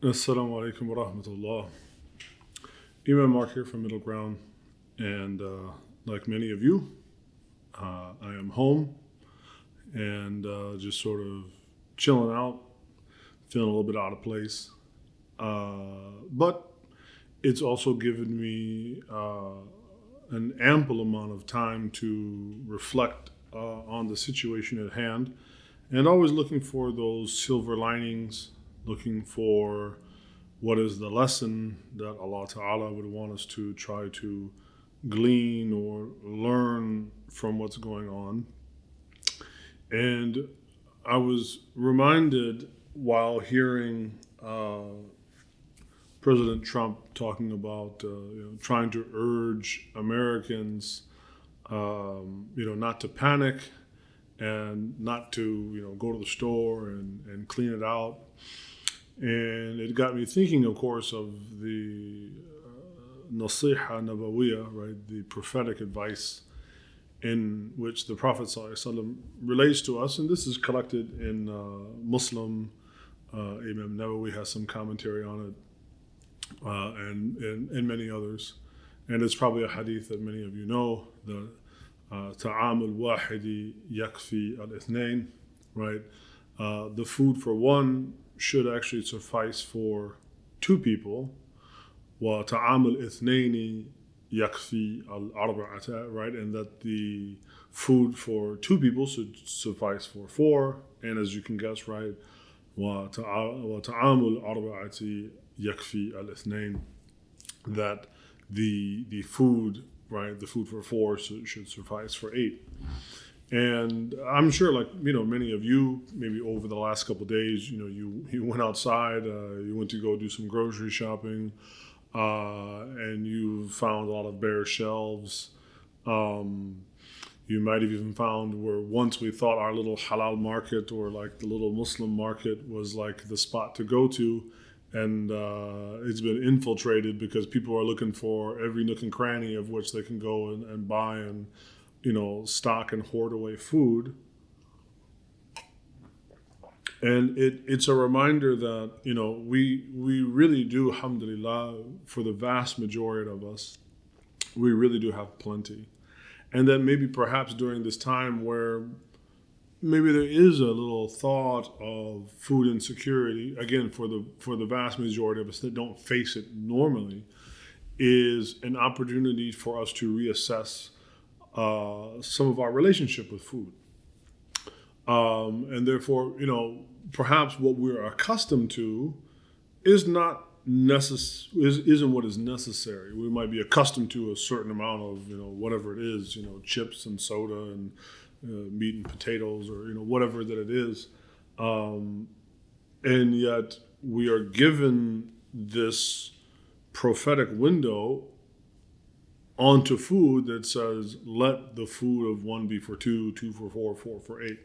Assalamu alaikum wa rahmatullah. Imam Marc here from Middle Ground, and like many of you, I am home and just sort of chilling out, feeling a little bit out of place. But it's also given me an ample amount of time to reflect on the situation at hand, and always looking for those silver linings, looking for what is the lesson that Allah Ta'ala would want us to try to glean or learn from what's going on. And I was reminded while hearing President Trump talking about trying to urge Americans not to panic and not to go to the store and clean it out. And it got me thinking, of course, of the Nasiha Nabawiyah, right, the prophetic advice in which the Prophet ﷺ relates to us. And this is collected in Muslim. Imam Nawawi has some commentary on it, and many others. And it's probably a hadith that many of you know, the Ta'am al-Wahidi yakfi al-Ithnain, right? The food for one should actually suffice for two people. Wa ta'am al-ithnaini yakfi al-arba'ata, right? And that the food for two people should suffice for four. And as you can guess, right, wa ta'am al-arba'ati yakfi al-ithnain, that the food, right, the food for four should suffice for eight. And I'm sure, like, many of you, maybe over the last couple of days, you went outside, you went to go do some grocery shopping, and you found a lot of bare shelves. You might have even found where once we thought our little halal market or like the little Muslim market was like the spot to go to, and it's been infiltrated because people are looking for every nook and cranny of which they can go and buy and stock and hoard away food. And it's a reminder that, we really do, alhamdulillah, for the vast majority of us, we really do have plenty. And then maybe perhaps during this time where maybe there is a little thought of food insecurity, again, for the vast majority of us that don't face it normally, is an opportunity for us to reassess some of our relationship with food. And therefore, perhaps what we're accustomed to isn't what is necessary. We might be accustomed to a certain amount of, whatever it is, chips and soda and meat and potatoes or, whatever that it is. And yet we are given this prophetic window onto food that says, let the food of one be for two, two for four, four for eight.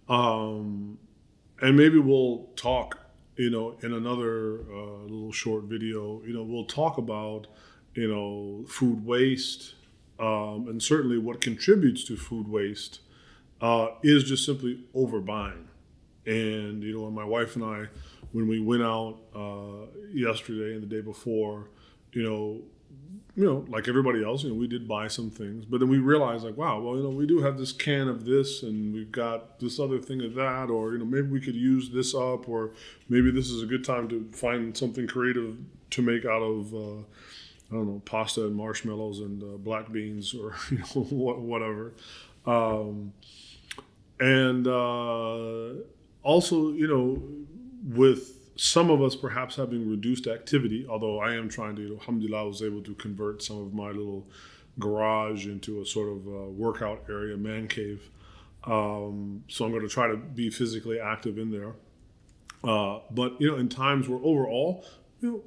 And maybe we'll talk, in another little short video, we'll talk about, food waste, and certainly what contributes to food waste is just simply overbuying. And, when my wife and I, when we went out yesterday and the day before, like everybody else, we did buy some things, but then we realized, like, wow, well, we do have this can of this, and we've got this other thing of that, or maybe we could use this up, or maybe this is a good time to find something creative to make out of, I don't know, pasta and marshmallows and black beans, or whatever, and also, with some of us perhaps having reduced activity, although I am trying to, alhamdulillah, I was able to convert some of my little garage into a sort of workout area, man cave. So I'm going to try to be physically active in there. But, in times where overall,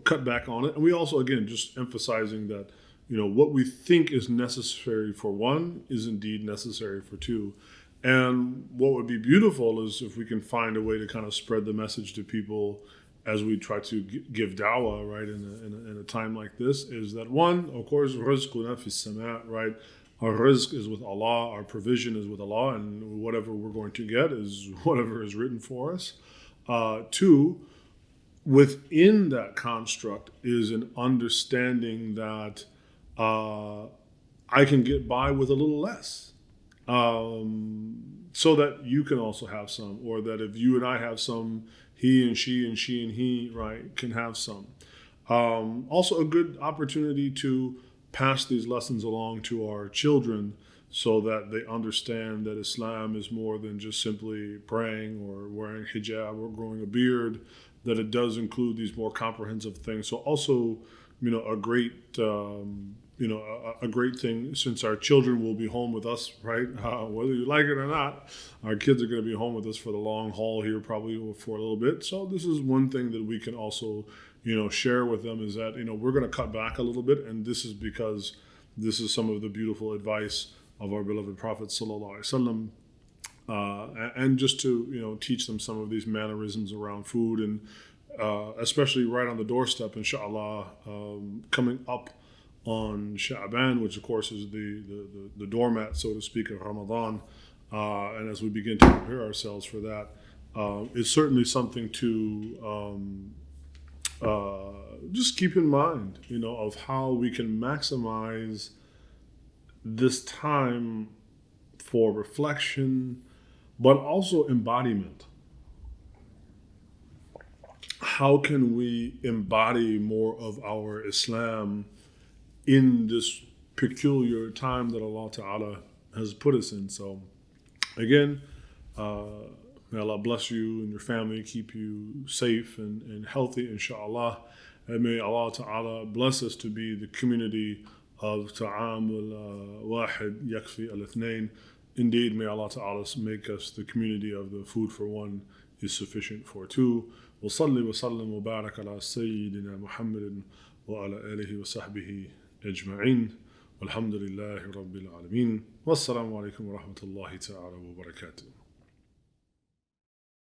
cut back on it. And we also, again, just emphasizing that, what we think is necessary for one is indeed necessary for two. And what would be beautiful is if we can find a way to kind of spread the message to people as we try to give da'wah, right, in a time like this, is that one, of course, rizquna fi sama', right? Our rizq is with Allah, our provision is with Allah, and whatever we're going to get is whatever is written for us. Two, within that construct is an understanding that I can get by with a little less, so that you can also have some, or that if you and I have some, he and she and she and he, right, can have some. Also a good opportunity to pass these lessons along to our children so that they understand that Islam is more than just simply praying or wearing hijab or growing a beard, that it does include these more comprehensive things. So also, a great, a great thing, since our children will be home with us, right? Whether you like it or not, our kids are going to be home with us for the long haul here, probably for a little bit. So this is one thing that we can also, share with them, is that, we're going to cut back a little bit. And this is because this is some of the beautiful advice of our beloved Prophet Sallallahu Alaihi Wasallam. And just to, teach them some of these mannerisms around food, and especially right on the doorstep, inshallah, coming up on Sha'ban, which of course is the doormat, so to speak, of Ramadan. And as we begin to prepare ourselves for that, it's certainly something to just keep in mind, of how we can maximize this time for reflection, but also embodiment. How can we embody more of our Islam in this peculiar time that Allah Ta'ala has put us in? So again, may Allah bless you and your family, keep you safe and healthy, inshallah. And may Allah Ta'ala bless us to be the community of Ta'amul Wahid Yakfi Al-Ithnain. Indeed, may Allah Ta'ala make us the community of the food for one is sufficient for two. Wa salli wa sallim wa barak ala Sayyidina Muhammadin wa ala alihi wa sahbihi ajma'in. Walhamdulillahi Rabbil Alameen. Wassalamu alaikum wa rahmatullahi ta'ala wa barakatuh.